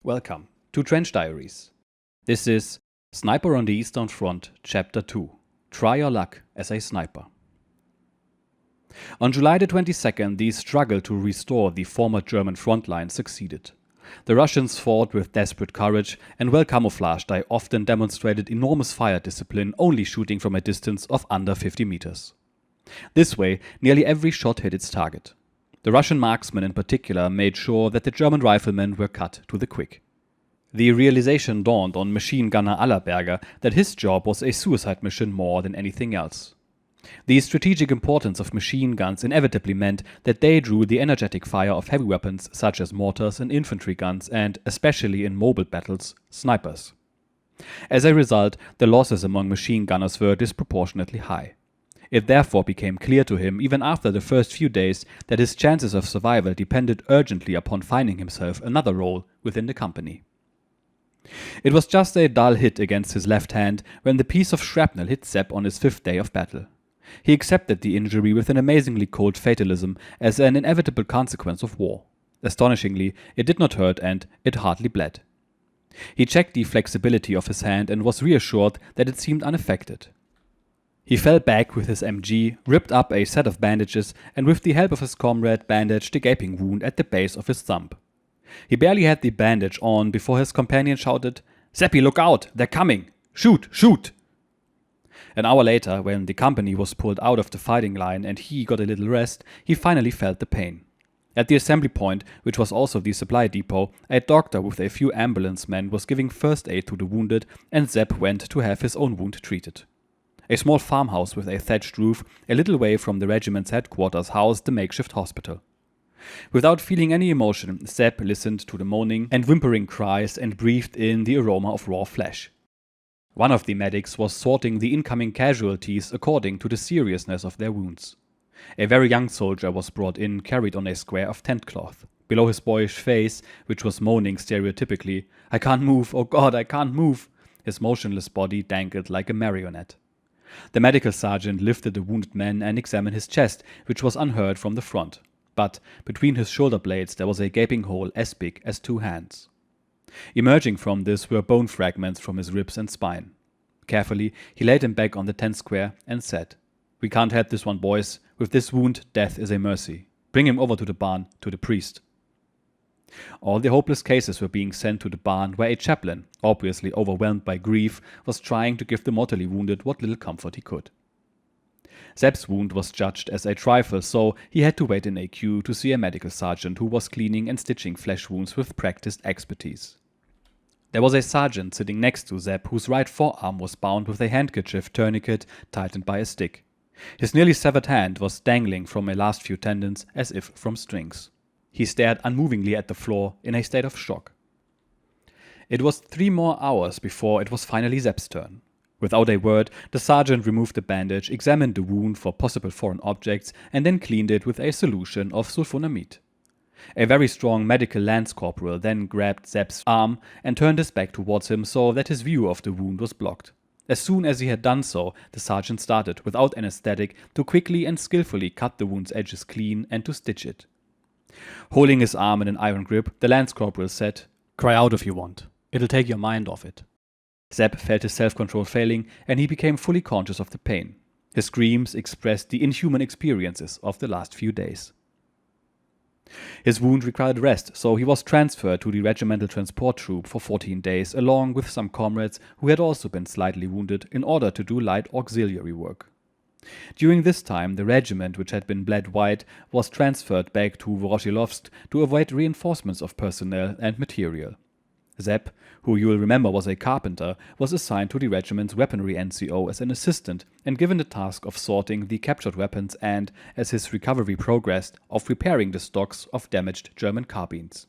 Welcome to Trench Diaries. This is Sniper on the Eastern Front, Chapter 2. Try your luck as a sniper. On July the 22nd, the struggle to restore the former German front line succeeded. The Russians fought with desperate courage, and well camouflaged, they often demonstrated enormous fire discipline, only shooting from a distance of under 50 meters. This way, nearly every shot hit its target. The Russian marksmen in particular made sure that the German riflemen were cut to the quick. The realization dawned on machine gunner Allerberger that his job was a suicide mission more than anything else. The strategic importance of machine guns inevitably meant that they drew the energetic fire of heavy weapons such as mortars and infantry guns and, especially in mobile battles, snipers. As a result, the losses among machine gunners were disproportionately high. It therefore became clear to him, even after the first few days, that his chances of survival depended urgently upon finding himself another role within the company. It was just a dull hit against his left hand when the piece of shrapnel hit Sepp on his 5th day of battle. He accepted the injury with an amazingly cold fatalism as an inevitable consequence of war. Astonishingly, it did not hurt and it hardly bled. He checked the flexibility of his hand and was reassured that it seemed unaffected. He fell back with his MG, ripped up a set of bandages, and with the help of his comrade bandaged the gaping wound at the base of his thumb. He barely had the bandage on before his companion shouted, "Seppi, look out! They're coming! Shoot! Shoot!" An hour later, when the company was pulled out of the fighting line and he got a little rest, he finally felt the pain. At the assembly point, which was also the supply depot, a doctor with a few ambulance men was giving first aid to the wounded, and Sepp went to have his own wound treated. A small farmhouse with a thatched roof, a little way from the regiment's headquarters, housed the makeshift hospital. Without feeling any emotion, Sepp listened to the moaning and whimpering cries and breathed in the aroma of raw flesh. One of the medics was sorting the incoming casualties according to the seriousness of their wounds. A very young soldier was brought in, carried on a square of tent cloth. Below his boyish face, which was moaning stereotypically, "I can't move, oh God, I can't move," his motionless body dangled like a marionette. The medical sergeant lifted the wounded man and examined his chest, which was unhurt from the front. But between his shoulder blades there was a gaping hole as big as 2 hands. Emerging from this were bone fragments from his ribs and spine. Carefully, he laid him back on the tent square and said, "We can't help this one, boys. With this wound, death is a mercy. Bring him over to the barn, to the priest." All the hopeless cases were being sent to the barn, where a chaplain, obviously overwhelmed by grief, was trying to give the mortally wounded what little comfort he could. Sepp's wound was judged as a trifle, so he had to wait in a queue to see a medical sergeant who was cleaning and stitching flesh wounds with practiced expertise. There was a sergeant sitting next to Sepp, whose right forearm was bound with a handkerchief tourniquet tightened by a stick. His nearly severed hand was dangling from a last few tendons as if from strings. He stared unmovingly at the floor in a state of shock. It was 3 more hours before it was finally Sepp's turn. Without a word, the sergeant removed the bandage, examined the wound for possible foreign objects, and then cleaned it with a solution of sulfonamide. A very strong medical lance corporal then grabbed Sepp's arm and turned his back towards him so that his view of the wound was blocked. As soon as he had done so, the sergeant started, without anesthetic, to quickly and skillfully cut the wound's edges clean and to stitch it. Holding his arm in an iron grip, the lance corporal said, "Cry out if you want. It'll take your mind off it." Sepp felt his self-control failing, and he became fully conscious of the pain. His screams expressed the inhuman experiences of the last few days. His wound required rest, so he was transferred to the regimental transport troop for 14 days, along with some comrades who had also been slightly wounded, in order to do light auxiliary work. During this time, the regiment, which had been bled white, was transferred back to Voroshilovsk to await reinforcements of personnel and material. Sepp, who you will remember was a carpenter, was assigned to the regiment's weaponry NCO as an assistant and given the task of sorting the captured weapons and, as his recovery progressed, of repairing the stocks of damaged German carbines.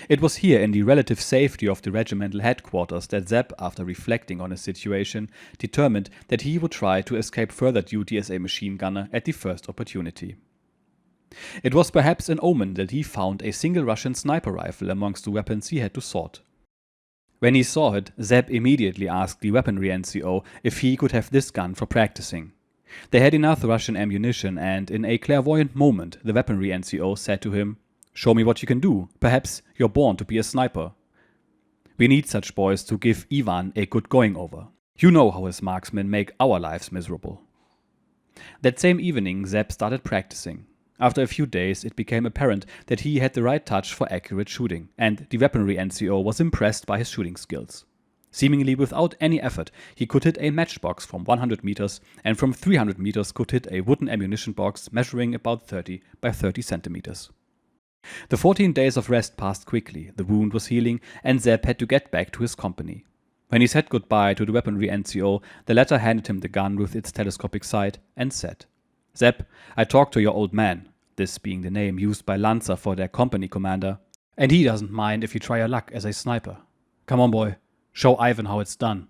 It was here in the relative safety of the regimental headquarters that Sepp, after reflecting on his situation, determined that he would try to escape further duty as a machine gunner at the first opportunity. It was perhaps an omen that he found a single Russian sniper rifle amongst the weapons he had to sort. When he saw it, Sepp immediately asked the weaponry NCO if he could have this gun for practicing. They had enough Russian ammunition, and in a clairvoyant moment the weaponry NCO said to him, Show me what you can do. Perhaps you're born to be a sniper. We need such boys to give Ivan a good going over. You know how his marksmen make our lives miserable. That same evening, Sepp started practicing. After a few days, it became apparent that he had the right touch for accurate shooting, and the weaponry NCO was impressed by his shooting skills. Seemingly without any effort, he could hit a matchbox from 100 meters, and from 300 meters could hit a wooden ammunition box measuring about 30 by 30 centimeters. The 14 days of rest passed quickly, the wound was healing, and Sepp had to get back to his company. When he said goodbye to the weaponry NCO, the latter handed him the gun with its telescopic sight and said, "Sepp, I talked to your old man," this being the name used by Lanza for their company commander, "and he doesn't mind if you try your luck as a sniper. Come on, boy, show Ivan how it's done."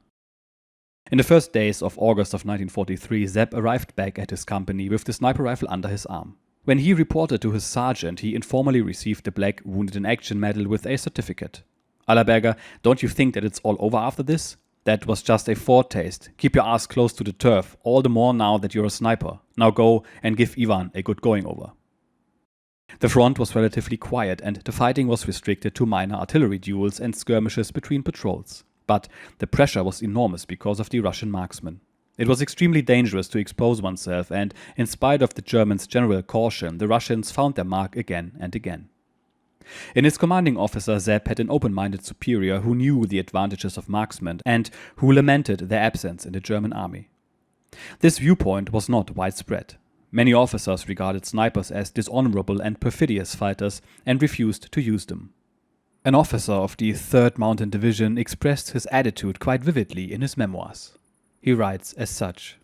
In the first days of August of 1943, Sepp arrived back at his company with the sniper rifle under his arm. When he reported to his sergeant, he informally received the Black Wounded in Action medal with a certificate. "Allerberger, don't you think that it's all over after this? That was just a foretaste. Keep your ass close to the turf, all the more now that you're a sniper. Now go and give Ivan a good going over." The front was relatively quiet, and the fighting was restricted to minor artillery duels and skirmishes between patrols. But the pressure was enormous because of the Russian marksmen. It was extremely dangerous to expose oneself, and in spite of the Germans' general caution, the Russians found their mark again and again. In his commanding officer, Sepp had an open-minded superior who knew the advantages of marksmen and who lamented their absence in the German army. This viewpoint was not widespread. Many officers regarded snipers as dishonorable and perfidious fighters and refused to use them. An officer of the 3rd Mountain Division expressed his attitude quite vividly in his memoirs. He writes as such: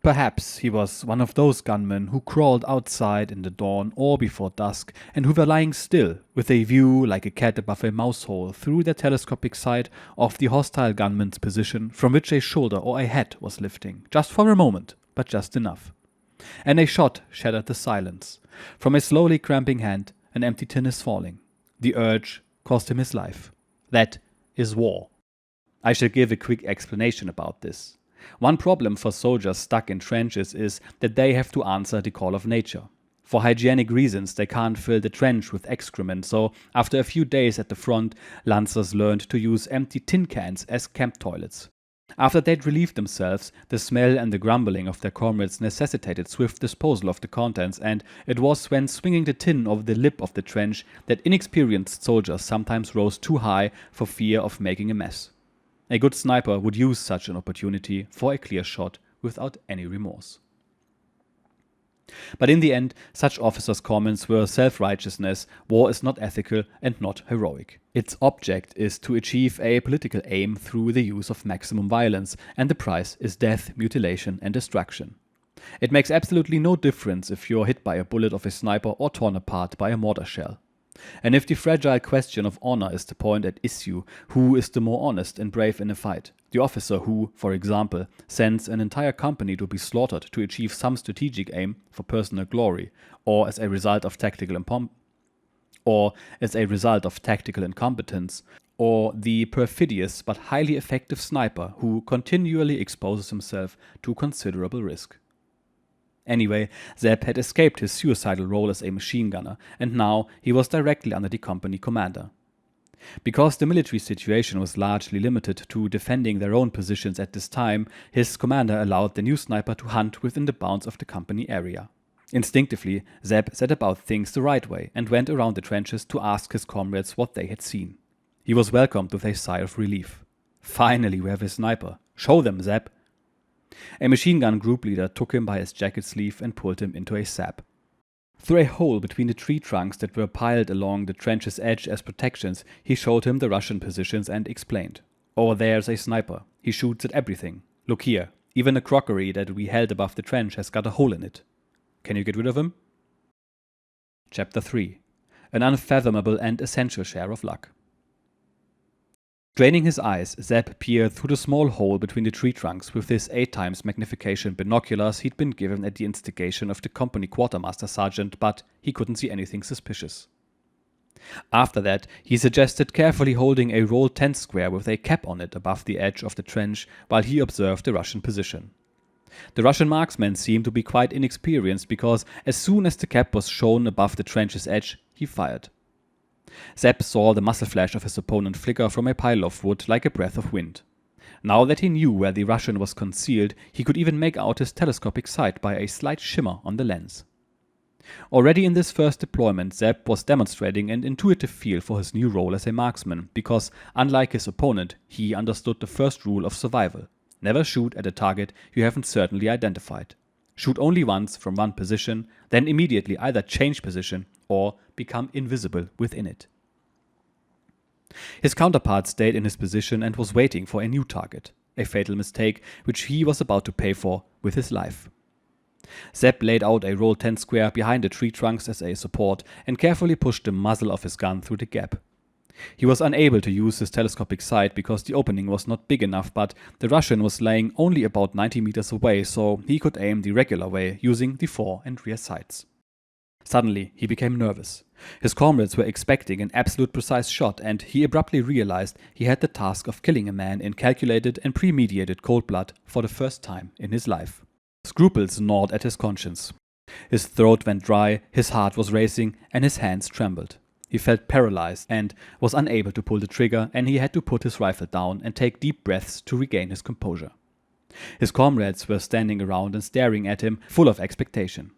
"Perhaps he was one of those gunmen who crawled outside in the dawn or before dusk and who were lying still, with a view like a cat above a mouse hole through their telescopic sight of the hostile gunman's position from which a shoulder or a head was lifting, just for a moment, but just enough. And a shot shattered the silence. From a slowly cramping hand, an empty tin is falling. The urge cost him his life. That is war." I shall give a quick explanation about this. One problem for soldiers stuck in trenches is that they have to answer the call of nature. For hygienic reasons, they can't fill the trench with excrement, so after a few days at the front, Lancers learned to use empty tin cans as camp toilets. After they'd relieved themselves, the smell and the grumbling of their comrades necessitated swift disposal of the contents, and it was when swinging the tin over the lip of the trench that inexperienced soldiers sometimes rose too high for fear of making a mess. A good sniper would use such an opportunity for a clear shot without any remorse. But in the end, such officers' comments were self-righteousness. War is not ethical and not heroic. Its object is to achieve a political aim through the use of maximum violence, and the price is death, mutilation, and destruction. It makes absolutely no difference if you're hit by a bullet of a sniper or torn apart by a mortar shell. And if the fragile question of honor is the point at issue, who is the more honest and brave in a fight? The officer who, for example, sends an entire company to be slaughtered to achieve some strategic aim for personal glory, or as a result of tactical incompetence, or the perfidious but highly effective sniper who continually exposes himself to considerable risk. Anyway, Sepp had escaped his suicidal role as a machine gunner, and now he was directly under the company commander. Because the military situation was largely limited to defending their own positions at this time, his commander allowed the new sniper to hunt within the bounds of the company area. Instinctively, Sepp set about things the right way and went around the trenches to ask his comrades what they had seen. He was welcomed with a sigh of relief. "Finally, we have a sniper. Show them, Sepp." A machine gun group leader took him by his jacket sleeve and pulled him into a sap. Through a hole between the tree trunks that were piled along the trench's edge as protections, he showed him the Russian positions and explained. "Over there's a sniper. He shoots at everything. Look here, even the crockery that we held above the trench has got a hole in it. Can you get rid of him?" Chapter 3. An unfathomable and essential share of luck. Straining his eyes, Sepp peered through the small hole between the tree trunks with his 8x magnification binoculars he'd been given at the instigation of the company quartermaster sergeant, but he couldn't see anything suspicious. After that, he suggested carefully holding a rolled tent square with a cap on it above the edge of the trench while he observed the Russian position. The Russian marksmen seemed to be quite inexperienced because as soon as the cap was shown above the trench's edge, he fired. Sepp saw the muzzle flash of his opponent flicker from a pile of wood like a breath of wind. Now that he knew where the Russian was concealed, he could even make out his telescopic sight by a slight shimmer on the lens. Already in this first deployment, Sepp was demonstrating an intuitive feel for his new role as a marksman because, unlike his opponent, he understood the first rule of survival. Never shoot at a target you haven't certainly identified. Shoot only once from one position, then immediately either change position or become invisible within it. His counterpart stayed in his position and was waiting for a new target, a fatal mistake which he was about to pay for with his life. Sepp laid out a roll 10 square behind the tree trunks as a support and carefully pushed the muzzle of his gun through the gap. He was unable to use his telescopic sight because the opening was not big enough, but the Russian was laying only about 90 meters away, so he could aim the regular way using the fore and rear sights. Suddenly, he became nervous. His comrades were expecting an absolute precise shot, and he abruptly realized he had the task of killing a man in calculated and premeditated cold blood for the first time in his life. Scruples gnawed at his conscience. His throat went dry, his heart was racing, and his hands trembled. He felt paralyzed and was unable to pull the trigger, and he had to put his rifle down and take deep breaths to regain his composure. His comrades were standing around and staring at him, full of expectation.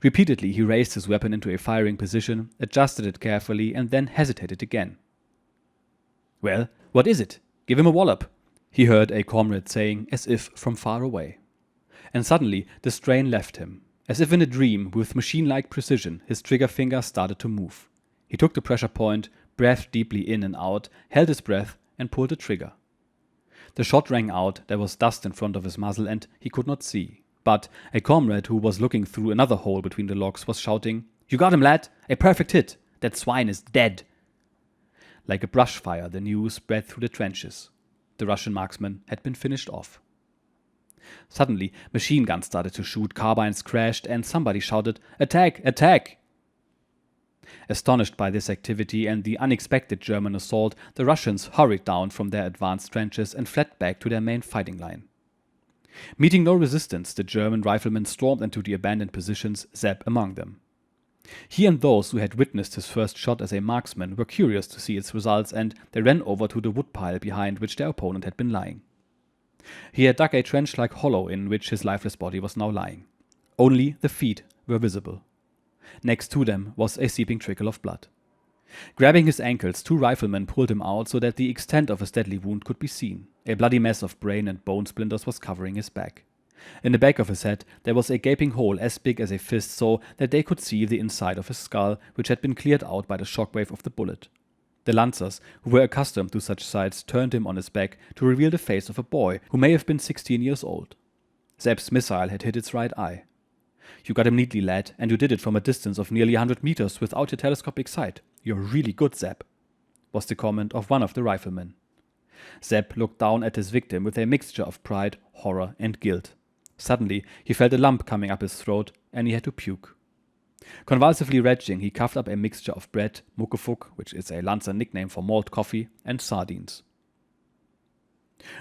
Repeatedly he raised his weapon into a firing position, adjusted it carefully, and then hesitated again. "Well, what is it? Give him a wallop," he heard a comrade saying, as if from far away. And suddenly the strain left him. As if in a dream, with machine-like precision, his trigger finger started to move. He took the pressure point, breathed deeply in and out, held his breath, and pulled the trigger. The shot rang out, there was dust in front of his muzzle, and he could not see. But a comrade who was looking through another hole between the logs was shouting, "You got him, lad! A perfect hit! That swine is dead!" Like a brush fire, the news spread through the trenches. The Russian marksman had been finished off. Suddenly, machine guns started to shoot, carbines crashed, and somebody shouted, "Attack! Attack!" Astonished by this activity and the unexpected German assault, the Russians hurried down from their advanced trenches and fled back to their main fighting line. Meeting no resistance, the German riflemen stormed into the abandoned positions, Sepp among them. He and those who had witnessed his first shot as a marksman were curious to see its results, and they ran over to the woodpile behind which their opponent had been lying. He had dug a trench-like hollow in which his lifeless body was now lying. Only the feet were visible. Next to them was a seeping trickle of blood. Grabbing his ankles, two riflemen pulled him out so that the extent of his deadly wound could be seen. A bloody mess of brain and bone splinters was covering his back. In the back of his head there was a gaping hole as big as a fist so that they could see the inside of his skull, which had been cleared out by the shockwave of the bullet. The Lancers, who were accustomed to such sights, turned him on his back to reveal the face of a boy who may have been 16 years old. Sepp's missile had hit its right eye. "You got him neatly, lad, and you did it from a distance of nearly 100 meters without your telescopic sight. You're really good, Sepp," was the comment of one of the riflemen. Sepp looked down at his victim with a mixture of pride, horror, and guilt. Suddenly, he felt a lump coming up his throat, and he had to puke. Convulsively retching, he coughed up a mixture of bread, muckefuck, which is a Lancer nickname for malt coffee, and sardines.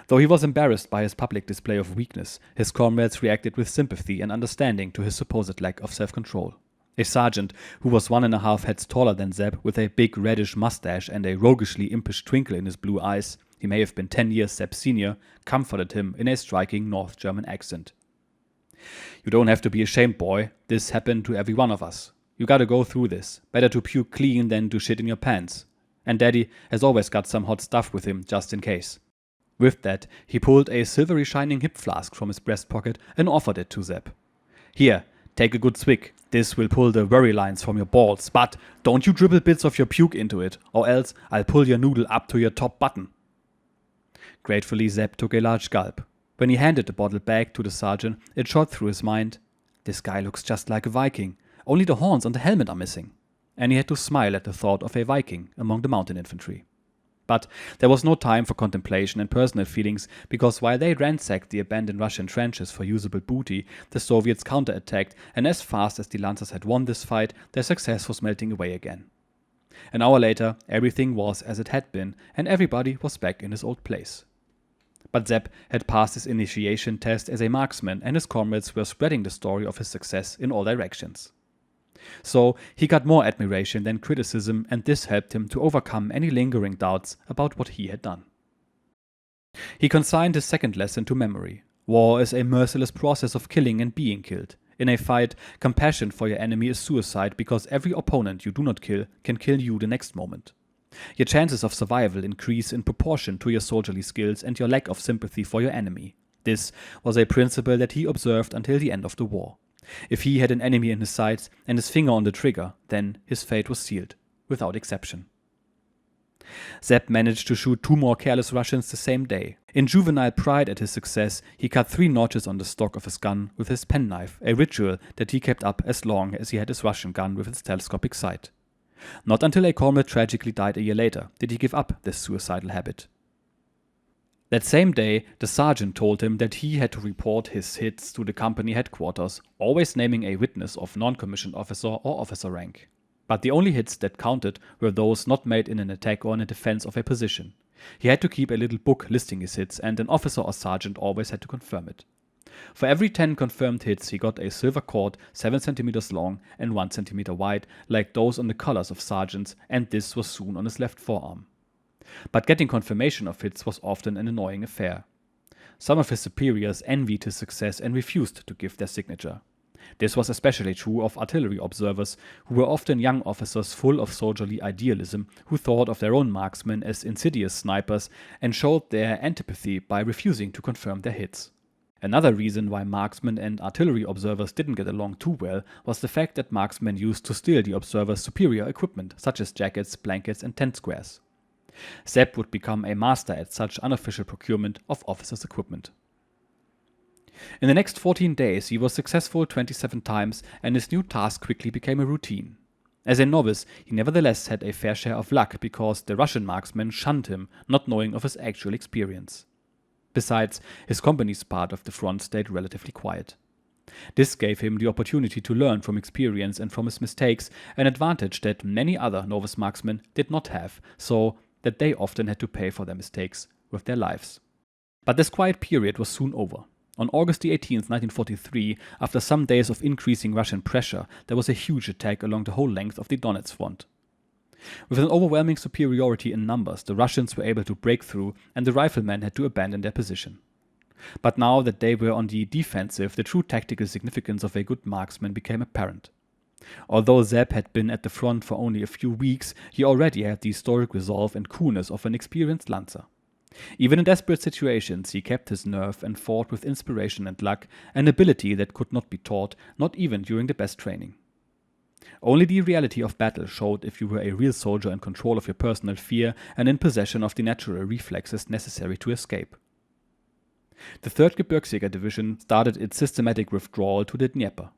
Though he was embarrassed by his public display of weakness, his comrades reacted with sympathy and understanding to his supposed lack of self-control. A sergeant, who was 1.5 heads taller than Sepp, with a big reddish mustache and a roguishly impish twinkle in his blue eyes, he may have been 10 years Sepp's senior, comforted him in a striking North German accent. "You don't have to be ashamed, boy. This happened to every one of us. You gotta go through this. Better to puke clean than to shit in your pants. And Daddy has always got some hot stuff with him just in case." With that, he pulled a silvery shining hip flask from his breast pocket and offered it to Sepp. "Here, take a good swig. This will pull the worry lines from your balls, but don't you dribble bits of your puke into it, or else I'll pull your noodle up to your top button." Gratefully, Sepp took a large gulp. When he handed the bottle back to the sergeant, it shot through his mind, "This guy looks just like a Viking. Only the horns on the helmet are missing." And he had to smile at the thought of a Viking among the mountain infantry. But there was no time for contemplation and personal feelings, because while they ransacked the abandoned Russian trenches for usable booty, the Soviets counterattacked, and as fast as the Lancers had won this fight, their success was melting away again. An hour later, everything was as it had been, and everybody was back in his old place. But Sepp had passed his initiation test as a marksman, and his comrades were spreading the story of his success in all directions. So he got more admiration than criticism, and this helped him to overcome any lingering doubts about what he had done. He consigned his second lesson to memory. War is a merciless process of killing and being killed. In a fight, compassion for your enemy is suicide because every opponent you do not kill can kill you the next moment. Your chances of survival increase in proportion to your soldierly skills and your lack of sympathy for your enemy. This was a principle that he observed until the end of the war. If he had an enemy in his sights and his finger on the trigger, then his fate was sealed, without exception. Sepp managed to shoot 2 more careless Russians the same day. In juvenile pride at his success, he cut 3 notches on the stock of his gun with his penknife, a ritual that he kept up as long as he had his Russian gun with its telescopic sight. Not until a comrade tragically died a year later did he give up this suicidal habit. That same day, the sergeant told him that he had to report his hits to the company headquarters, always naming a witness of non-commissioned officer or officer rank. But the only hits that counted were those not made in an attack or in a defense of a position. He had to keep a little book listing his hits, and an officer or sergeant always had to confirm it. For every 10 confirmed hits, he got a silver cord 7 centimeters long and 1 centimeter wide, like those on the collars of sergeants, and this was soon on his left forearm. But getting confirmation of hits was often an annoying affair. Some of his superiors envied his success and refused to give their signature. This was especially true of artillery observers, who were often young officers full of soldierly idealism, who thought of their own marksmen as insidious snipers and showed their antipathy by refusing to confirm their hits. Another reason why marksmen and artillery observers didn't get along too well was the fact that marksmen used to steal the observers' superior equipment, such as jackets, blankets, and tent squares. Sepp would become a master at such unofficial procurement of officers' equipment. In the next 14 days, he was successful 27 times, and his new task quickly became a routine. As a novice, he nevertheless had a fair share of luck because the Russian marksmen shunned him, not knowing of his actual experience. Besides, his company's part of the front stayed relatively quiet. This gave him the opportunity to learn from experience and from his mistakes, an advantage that many other novice marksmen did not have, so that they often had to pay for their mistakes with their lives. But this quiet period was soon over. On August 18, 1943, after some days of increasing Russian pressure, there was a huge attack along the whole length of the Donetsk front. With an overwhelming superiority in numbers, the Russians were able to break through, and the riflemen had to abandon their position. But now that they were on the defensive, the true tactical significance of a good marksman became apparent. Although Sepp had been at the front for only a few weeks, he already had the stoic resolve and coolness of an experienced lancer. Even in desperate situations, he kept his nerve and fought with inspiration and luck, an ability that could not be taught, not even during the best training. Only the reality of battle showed if you were a real soldier in control of your personal fear and in possession of the natural reflexes necessary to escape. The 3rd Gebirgsjäger Division started its systematic withdrawal to the Dnieper.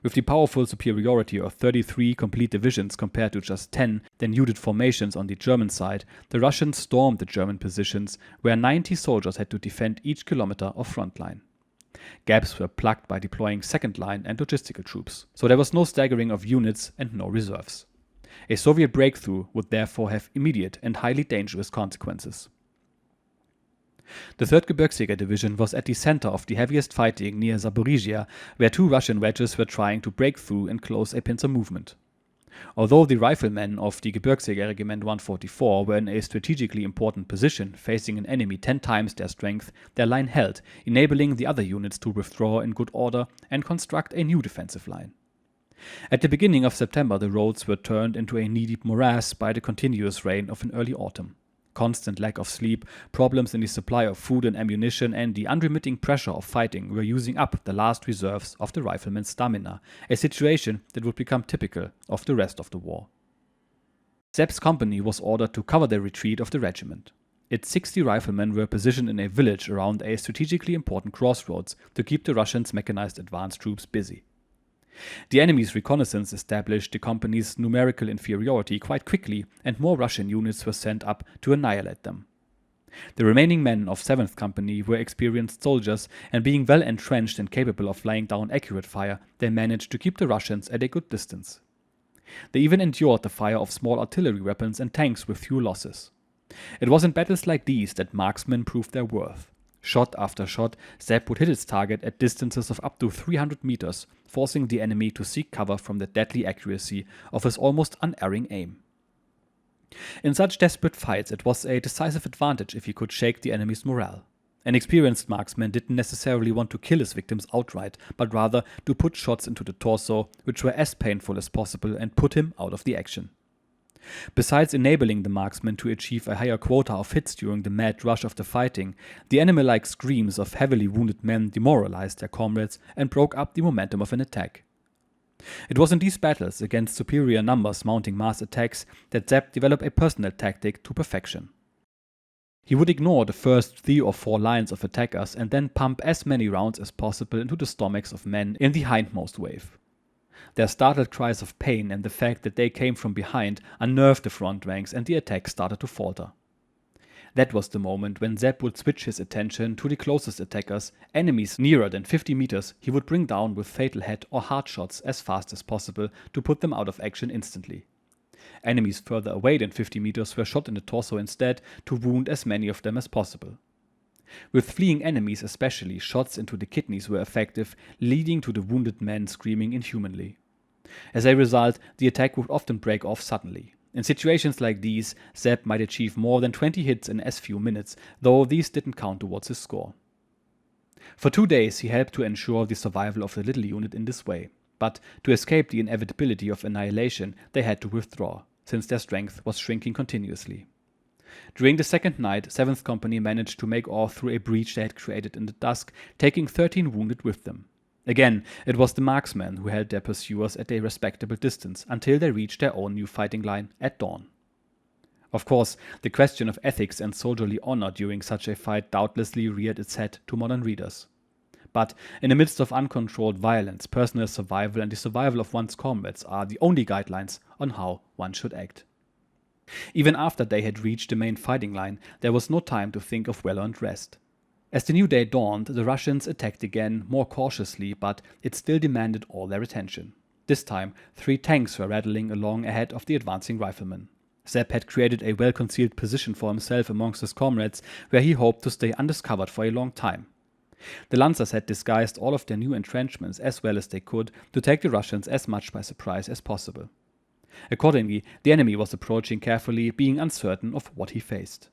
With the powerful superiority of 33 complete divisions compared to just 10 denuded formations on the German side, the Russians stormed the German positions, where 90 soldiers had to defend each kilometer of front line. Gaps were plugged by deploying second line and logistical troops, so there was no staggering of units and no reserves. A Soviet breakthrough would therefore have immediate and highly dangerous consequences. The 3rd Gebirgsjäger Division was at the center of the heaviest fighting near Zaporizhia, where 2 Russian wedges were trying to break through and close a pincer movement. Although the riflemen of the Gebirgsjäger Regiment 144 were in a strategically important position, facing an enemy 10 times their strength, their line held, enabling the other units to withdraw in good order and construct a new defensive line. At the beginning of September, the roads were turned into a knee-deep morass by the continuous rain of an early autumn. Constant lack of sleep, problems in the supply of food and ammunition, and the unremitting pressure of fighting were using up the last reserves of the riflemen's stamina, a situation that would become typical of the rest of the war. Sepp's company was ordered to cover the retreat of the regiment. Its 60 riflemen were positioned in a village around a strategically important crossroads to keep the Russians' mechanized advance troops busy. The enemy's reconnaissance established the company's numerical inferiority quite quickly, and more Russian units were sent up to annihilate them. The remaining men of 7th Company were experienced soldiers, and being well entrenched and capable of laying down accurate fire, they managed to keep the Russians at a good distance. They even endured the fire of small artillery weapons and tanks with few losses. It was in battles like these that marksmen proved their worth. Shot after shot, Sepp would hit its target at distances of up to 300 meters, forcing the enemy to seek cover from the deadly accuracy of his almost unerring aim. In such desperate fights, it was a decisive advantage if he could shake the enemy's morale. An experienced marksman didn't necessarily want to kill his victims outright, but rather to put shots into the torso, which were as painful as possible, and put him out of the action. Besides enabling the marksman to achieve a higher quota of hits during the mad rush of the fighting, the animal-like screams of heavily wounded men demoralized their comrades and broke up the momentum of an attack. It was in these battles against superior numbers mounting mass attacks that Sepp developed a personal tactic to perfection. He would ignore the first 3 or 4 lines of attackers and then pump as many rounds as possible into the stomachs of men in the hindmost wave. Their startled cries of pain and the fact that they came from behind unnerved the front ranks, and the attack started to falter. That was the moment when Sepp would switch his attention to the closest attackers. Enemies nearer than 50 meters he would bring down with fatal head or heart shots as fast as possible to put them out of action instantly. Enemies further away than 50 meters were shot in the torso instead to wound as many of them as possible. With fleeing enemies especially, shots into the kidneys were effective, leading to the wounded men screaming inhumanly. As a result, the attack would often break off suddenly. In situations like these, Sepp might achieve more than 20 hits in as few minutes, though these didn't count towards his score. For 2 days he helped to ensure the survival of the little unit in this way, but to escape the inevitability of annihilation they had to withdraw, since their strength was shrinking continuously. During the second night, 7th Company managed to make off through a breach they had created in the dusk, taking 13 wounded with them. Again, it was the marksmen who held their pursuers at a respectable distance until they reached their own new fighting line at dawn. Of course, the question of ethics and soldierly honor during such a fight doubtlessly reared its head to modern readers. But in the midst of uncontrolled violence, personal survival and the survival of one's comrades are the only guidelines on how one should act. Even after they had reached the main fighting line, there was no time to think of well-earned rest. As the new day dawned, the Russians attacked again, more cautiously, but it still demanded all their attention. This time, 3 tanks were rattling along ahead of the advancing riflemen. Sepp had created a well-concealed position for himself amongst his comrades, where he hoped to stay undiscovered for a long time. The Lancers had disguised all of their new entrenchments as well as they could to take the Russians as much by surprise as possible. Accordingly, the enemy was approaching carefully, being uncertain of what he faced.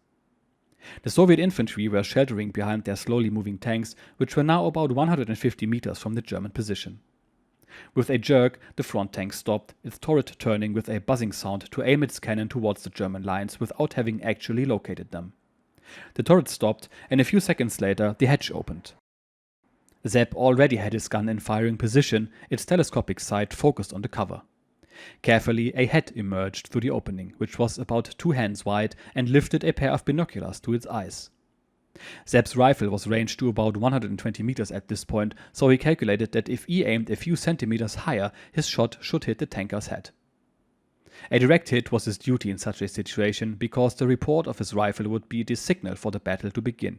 The Soviet infantry were sheltering behind their slowly moving tanks, which were now about 150 meters from the German position. With a jerk, the front tank stopped, its turret turning with a buzzing sound to aim its cannon towards the German lines without having actually located them. The turret stopped, and a few seconds later the hatch opened. Sepp already had his gun in firing position, its telescopic sight focused on the cover. Carefully, a head emerged through the opening, which was about 2 hands wide, and lifted a pair of binoculars to its eyes. Sepp's rifle was ranged to about 120 meters at this point, so he calculated that if he aimed a few centimeters higher, his shot should hit the tanker's head. A direct hit was his duty in such a situation, because the report of his rifle would be the signal for the battle to begin.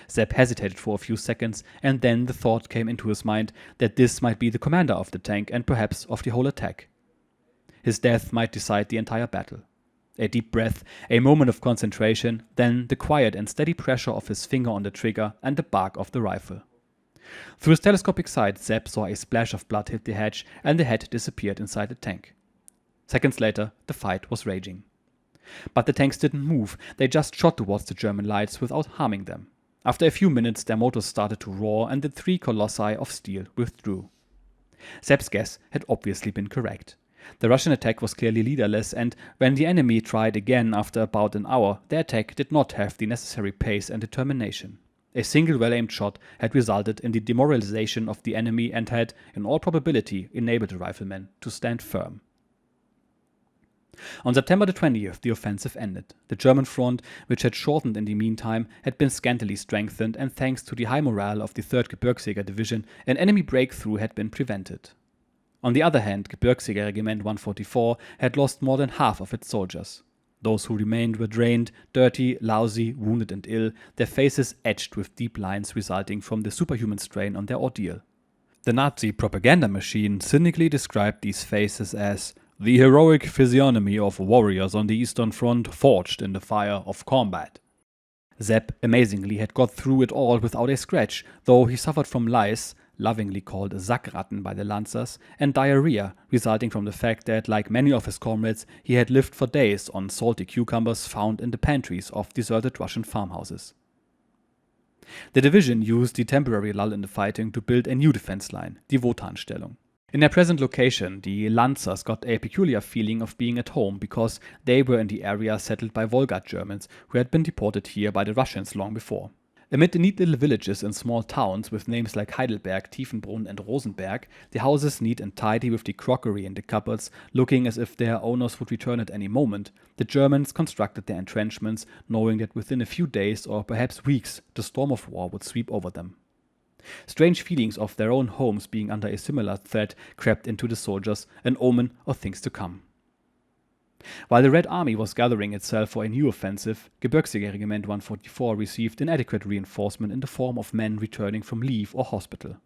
Sepp hesitated for a few seconds, and then the thought came into his mind that this might be the commander of the tank and perhaps of the whole attack. His death might decide the entire battle. A deep breath, a moment of concentration, then the quiet and steady pressure of his finger on the trigger and the bark of the rifle. Through his telescopic sight, Sepp saw a splash of blood hit the hatch, and the head disappeared inside the tank. Seconds later, the fight was raging. But the tanks didn't move, they just shot towards the German lights without harming them. After a few minutes, their motors started to roar, and the 3 colossi of steel withdrew. Sepp's guess had obviously been correct. The Russian attack was clearly leaderless, and when the enemy tried again after about an hour, their attack did not have the necessary pace and determination. A single well-aimed shot had resulted in the demoralization of the enemy and had, in all probability, enabled the riflemen to stand firm. On September the 20th, the offensive ended. The German front, which had shortened in the meantime, had been scantily strengthened, and thanks to the high morale of the 3rd Gebirgsjäger Division, an enemy breakthrough had been prevented. On the other hand, Gebirgsjäger Regiment 144 had lost more than half of its soldiers. Those who remained were drained, dirty, lousy, wounded and ill, their faces etched with deep lines resulting from the superhuman strain on their ordeal. The Nazi propaganda machine cynically described these faces as the heroic physiognomy of warriors on the Eastern Front forged in the fire of combat. Sepp, amazingly, had got through it all without a scratch, though he suffered from lice, lovingly called Sackratten by the Lancers, and diarrhea, resulting from the fact that, like many of his comrades, he had lived for days on salty cucumbers found in the pantries of deserted Russian farmhouses. The division used the temporary lull in the fighting to build a new defense line, die Wotanstellung. In their present location, the Lancers got a peculiar feeling of being at home because they were in the area settled by Volga Germans who had been deported here by the Russians long before. Amid the neat little villages and small towns with names like Heidelberg, Tiefenbrunn and Rosenberg, the houses neat and tidy with the crockery in the cupboards looking as if their owners would return at any moment, the Germans constructed their entrenchments knowing that within a few days or perhaps weeks the storm of war would sweep over them. Strange feelings of their own homes being under a similar threat crept into the soldiers, an omen of things to come. While the Red Army was gathering itself for a new offensive, Gebirgsjägerregiment 144 received inadequate reinforcement in the form of men returning from leave or hospital.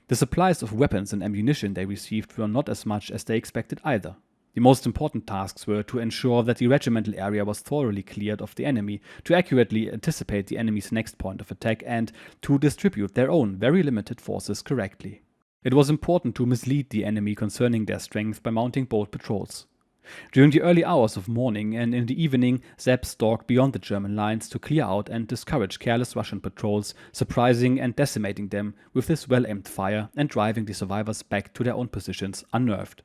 The supplies of weapons and ammunition they received were not as much as they expected either. The most important tasks were to ensure that the regimental area was thoroughly cleared of the enemy, to accurately anticipate the enemy's next point of attack, and to distribute their own very limited forces correctly. It was important to mislead the enemy concerning their strength by mounting bold patrols. During the early hours of morning and in the evening, Sepp stalked beyond the German lines to clear out and discourage careless Russian patrols, surprising and decimating them with his well-aimed fire and driving the survivors back to their own positions unnerved.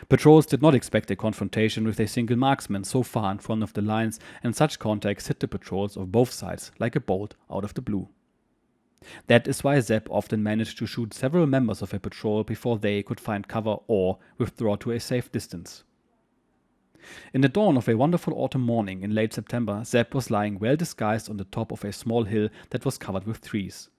Patrols did not expect a confrontation with a single marksman so far in front of the lines, and such contacts hit the patrols of both sides like a bolt out of the blue. That is why Sepp often managed to shoot several members of a patrol before they could find cover or withdraw to a safe distance. In the dawn of a wonderful autumn morning in late September, Sepp was lying well disguised on the top of a small hill that was covered with trees.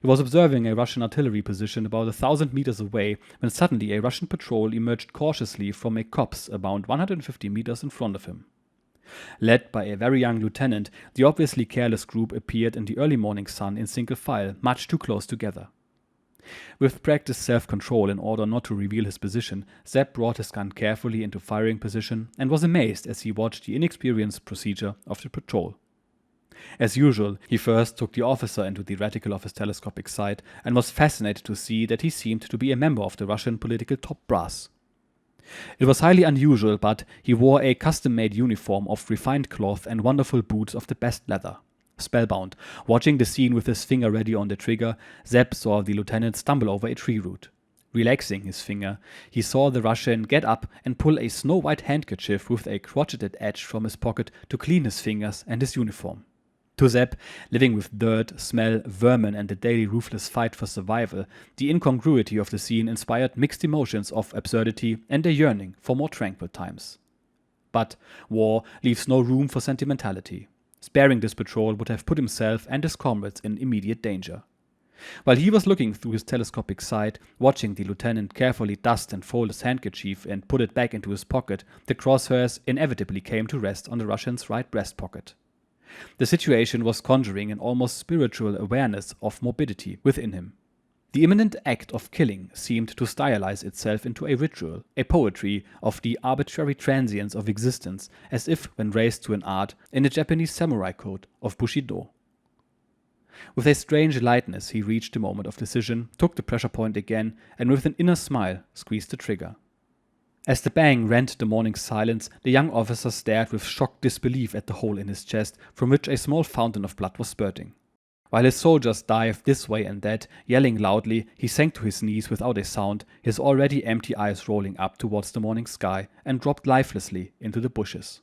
He was observing a Russian artillery position about 1,000 meters away when suddenly a Russian patrol emerged cautiously from a copse about 150 meters in front of him. Led by a very young lieutenant, the obviously careless group appeared in the early morning sun in single file, much too close together. With practiced self-control in order not to reveal his position, Sepp brought his gun carefully into firing position and was amazed as he watched the inexperienced procedure of the patrol. As usual, he first took the officer into the reticle of his telescopic sight and was fascinated to see that he seemed to be a member of the Russian political top brass. It was highly unusual, but he wore a custom-made uniform of refined cloth and wonderful boots of the best leather. Spellbound, watching the scene with his finger ready on the trigger, Sepp saw the lieutenant stumble over a tree root. Relaxing his finger, he saw the Russian get up and pull a snow-white handkerchief with a crocheted edge from his pocket to clean his fingers and his uniform. To Sepp, living with dirt, smell, vermin and the daily ruthless fight for survival, the incongruity of the scene inspired mixed emotions of absurdity and a yearning for more tranquil times. But war leaves no room for sentimentality. Sparing this patrol would have put himself and his comrades in immediate danger. While he was looking through his telescopic sight, watching the lieutenant carefully dust and fold his handkerchief and put it back into his pocket, the crosshairs inevitably came to rest on the Russian's right breast pocket. The situation was conjuring an almost spiritual awareness of morbidity within him. The imminent act of killing seemed to stylize itself into a ritual, a poetry of the arbitrary transience of existence, as if when raised to an art in the Japanese samurai code of Bushido. With a strange lightness he reached the moment of decision, took the pressure point again, and with an inner smile squeezed the trigger. As the bang rent the morning silence, the young officer stared with shocked disbelief at the hole in his chest, from which a small fountain of blood was spurting. While his soldiers dived this way and that, yelling loudly, he sank to his knees without a sound, his already empty eyes rolling up towards the morning sky, and dropped lifelessly into the bushes.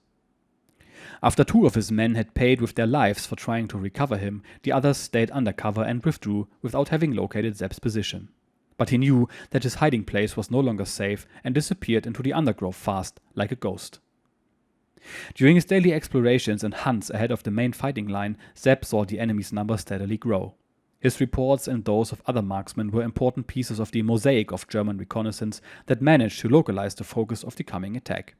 After 2 of his men had paid with their lives for trying to recover him, the others stayed under cover and withdrew without having located Sepp's position. But he knew that his hiding place was no longer safe and disappeared into the undergrowth fast, like a ghost. During his daily explorations and hunts ahead of the main fighting line, Sepp saw the enemy's number steadily grow. His reports and those of other marksmen were important pieces of the mosaic of German reconnaissance that managed to localize the focus of the coming attack.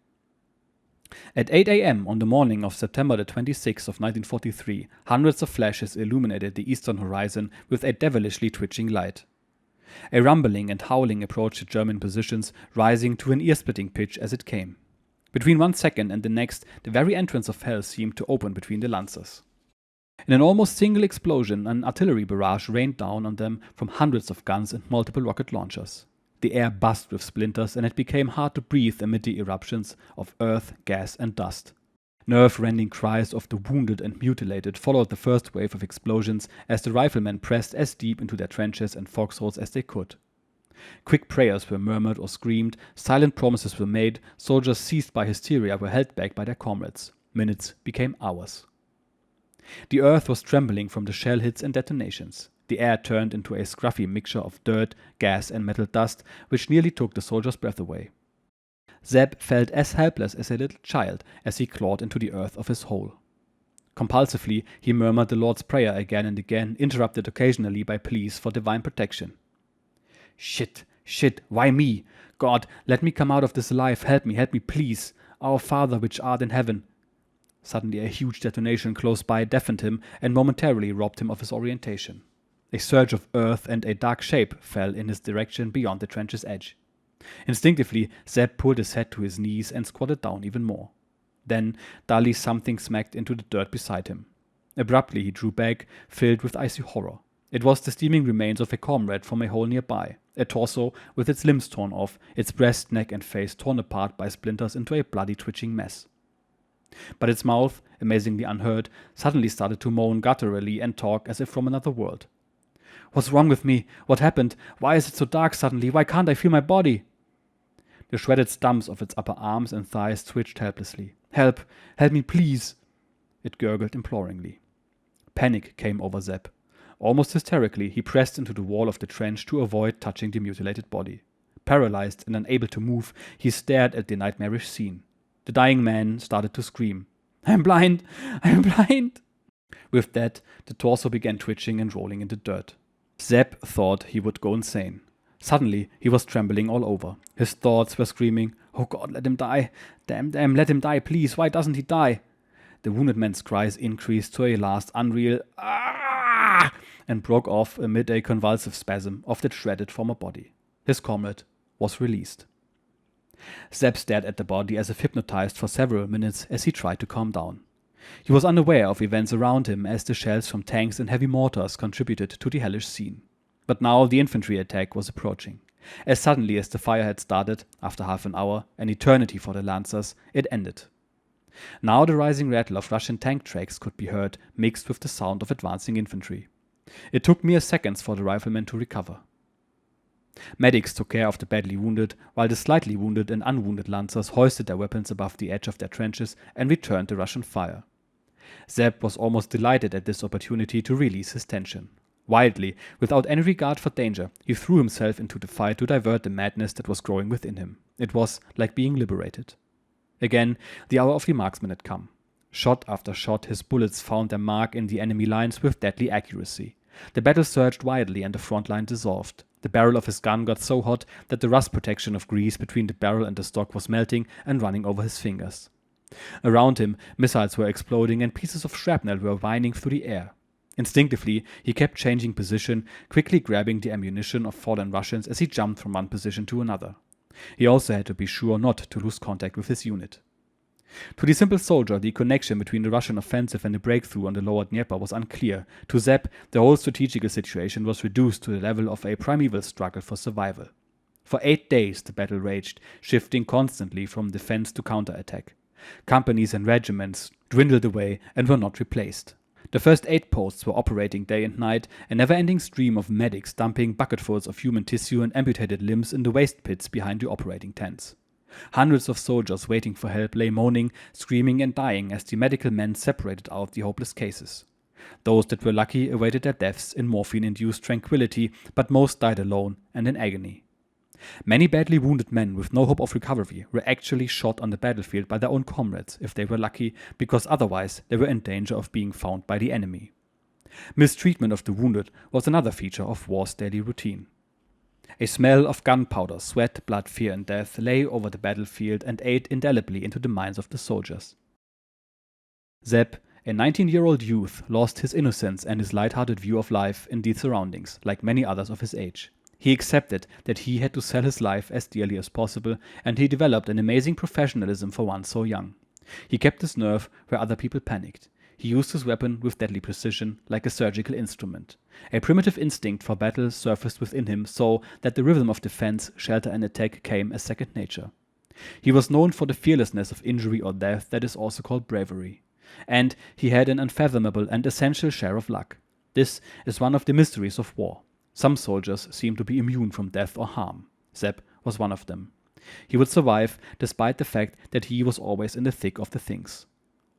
At 8 a.m. on the morning of September the 26th of 1943, hundreds of flashes illuminated the eastern horizon with a devilishly twitching light. A rumbling and howling approached the German positions, rising to an ear-splitting pitch as it came. Between 1 second and the next, the very entrance of hell seemed to open between the Lancers. In an almost single explosion, an artillery barrage rained down on them from hundreds of guns and multiple rocket launchers. The air buzzed with splinters, and it became hard to breathe amid the eruptions of earth, gas, and dust. Nerve-rending cries of the wounded and mutilated followed the first wave of explosions as the riflemen pressed as deep into their trenches and foxholes as they could. Quick prayers were murmured or screamed, silent promises were made, soldiers seized by hysteria were held back by their comrades. Minutes became hours. The earth was trembling from the shell hits and detonations. The air turned into a scruffy mixture of dirt, gas, and metal dust, which nearly took the soldiers' breath away. Sepp felt as helpless as a little child as he clawed into the earth of his hole. Compulsively, he murmured the Lord's Prayer again and again, interrupted occasionally by pleas for divine protection. Shit, why me? God, let me come out of this alive, help me, please. Our Father which art in heaven. Suddenly a huge detonation close by deafened him and momentarily robbed him of his orientation. A surge of earth and a dark shape fell in his direction beyond the trench's edge. Instinctively, Sepp pulled his head to his knees and squatted down even more. Then, dully, something smacked into the dirt beside him. Abruptly, he drew back, filled with icy horror. It was the steaming remains of a comrade from a hole nearby, a torso with its limbs torn off, its breast, neck, and face torn apart by splinters into a bloody, twitching mess. But its mouth, amazingly unhurt, suddenly started to moan gutturally and talk as if from another world. What's wrong with me? What happened? Why is it so dark suddenly? Why can't I feel my body? The shredded stumps of its upper arms and thighs twitched helplessly. Help! Help me, please! It gurgled imploringly. Panic came over Sepp. Almost hysterically, he pressed into the wall of the trench to avoid touching the mutilated body. Paralyzed and unable to move, he stared at the nightmarish scene. The dying man started to scream. I'm blind! I'm blind! With that, the torso began twitching and rolling in the dirt. Sepp thought he would go insane. Suddenly, he was trembling all over. His thoughts were screaming, Oh God, let him die! Damn, let him die, please! Why doesn't he die? The wounded man's cries increased to a last unreal "Ah!" and broke off amid a convulsive spasm of the shredded former body. His comrade was released. Sepp stared at the body as if hypnotized for several minutes as he tried to calm down. He was unaware of events around him as the shells from tanks and heavy mortars contributed to the hellish scene. But now the infantry attack was approaching. As suddenly as the fire had started, after half an hour, an eternity for the Lancers, it ended. Now the rising rattle of Russian tank tracks could be heard, mixed with the sound of advancing infantry. It took mere seconds for the riflemen to recover. Medics took care of the badly wounded, while the slightly wounded and unwounded Lancers hoisted their weapons above the edge of their trenches and returned the Russian fire. Sepp was almost delighted at this opportunity to release his tension. Wildly, without any regard for danger, he threw himself into the fight to divert the madness that was growing within him. It was like being liberated. Again, the hour of the marksman had come. Shot after shot, his bullets found their mark in the enemy lines with deadly accuracy. The battle surged wildly and the front line dissolved. The barrel of his gun got so hot that the rust protection of grease between the barrel and the stock was melting and running over his fingers. Around him, missiles were exploding and pieces of shrapnel were whining through the air. Instinctively, he kept changing position, quickly grabbing the ammunition of fallen Russians as he jumped from one position to another. He also had to be sure not to lose contact with his unit. To the simple soldier, the connection between the Russian offensive and the breakthrough on the lower Dnieper was unclear. To Sepp, the whole strategical situation was reduced to the level of a primeval struggle for survival. For 8 days the battle raged, shifting constantly from defense to counterattack. Companies and regiments dwindled away and were not replaced. The first aid posts were operating day and night, a never-ending stream of medics dumping bucketfuls of human tissue and amputated limbs in the waste pits behind the operating tents. Hundreds of soldiers waiting for help lay moaning, screaming and dying as the medical men separated out the hopeless cases. Those that were lucky awaited their deaths in morphine-induced tranquility, but most died alone and in agony. Many badly wounded men with no hope of recovery were actually shot on the battlefield by their own comrades, if they were lucky, because otherwise they were in danger of being found by the enemy. Mistreatment of the wounded was another feature of war's daily routine. A smell of gunpowder, sweat, blood, fear, and death lay over the battlefield and ate indelibly into the minds of the soldiers. Sepp, a 19-year-old youth, lost his innocence and his light-hearted view of life in these surroundings, like many others of his age. He accepted that he had to sell his life as dearly as possible, and he developed an amazing professionalism for one so young. He kept his nerve where other people panicked. He used his weapon with deadly precision, like a surgical instrument. A primitive instinct for battle surfaced within him, so that the rhythm of defense, shelter and attack came as second nature. He was known for the fearlessness of injury or death that is also called bravery. And he had an unfathomable and essential share of luck. This is one of the mysteries of war. Some soldiers seem to be immune from death or harm. Sepp was one of them. He would survive despite the fact that he was always in the thick of the things.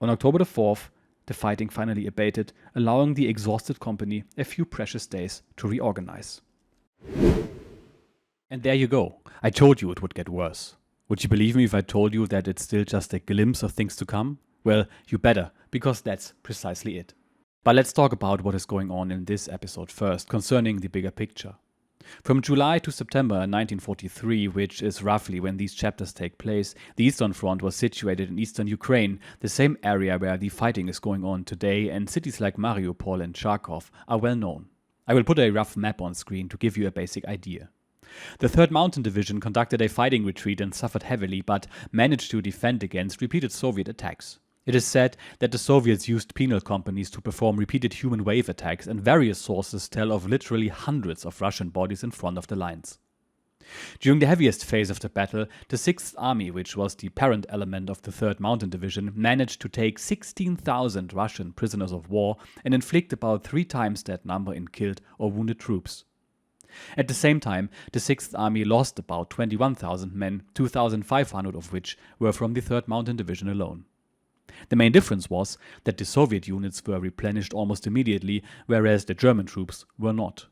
On October the 4th, the fighting finally abated, allowing the exhausted company a few precious days to reorganize. And there you go. I told you it would get worse. Would you believe me if I told you that it's still just a glimpse of things to come? Well, you better, because that's precisely it. But let's talk about what is going on in this episode first, concerning the bigger picture. From July to September 1943, which is roughly when these chapters take place, the Eastern Front was situated in eastern Ukraine, the same area where the fighting is going on today, and cities like Mariupol and Kharkov are well known. I will put a rough map on screen to give you a basic idea. The 3rd Mountain Division conducted a fighting retreat and suffered heavily, but managed to defend against repeated Soviet attacks. It is said that the Soviets used penal companies to perform repeated human wave attacks, and various sources tell of literally hundreds of Russian bodies in front of the lines. During the heaviest phase of the battle, the 6th Army, which was the parent element of the 3rd Mountain Division, managed to take 16,000 Russian prisoners of war and inflict about 3 times that number in killed or wounded troops. At the same time, the 6th Army lost about 21,000 men, 2,500 of which were from the 3rd Mountain Division alone. The main difference was that the Soviet units were replenished almost immediately, whereas the German troops were not.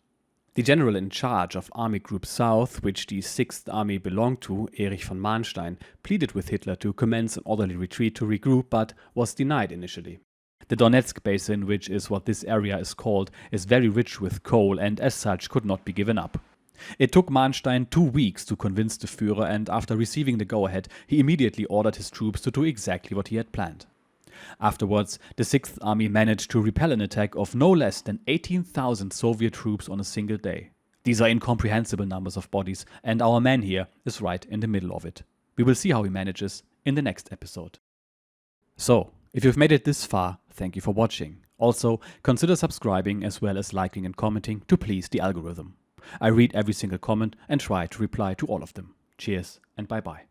The general in charge of Army Group South, which the 6th Army belonged to, Erich von Manstein, pleaded with Hitler to commence an orderly retreat to regroup, but was denied initially. The Donetsk basin, which is what this area is called, is very rich with coal and as such could not be given up. It took Manstein 2 weeks to convince the Führer, and after receiving the go-ahead, he immediately ordered his troops to do exactly what he had planned. Afterwards, the 6th Army managed to repel an attack of no less than 18,000 Soviet troops on a single day. These are incomprehensible numbers of bodies, and our man here is right in the middle of it. We will see how he manages in the next episode. So, if you've made it this far, thank you for watching. Also, consider subscribing as well as liking and commenting to please the algorithm. I read every single comment and try to reply to all of them. Cheers and bye bye.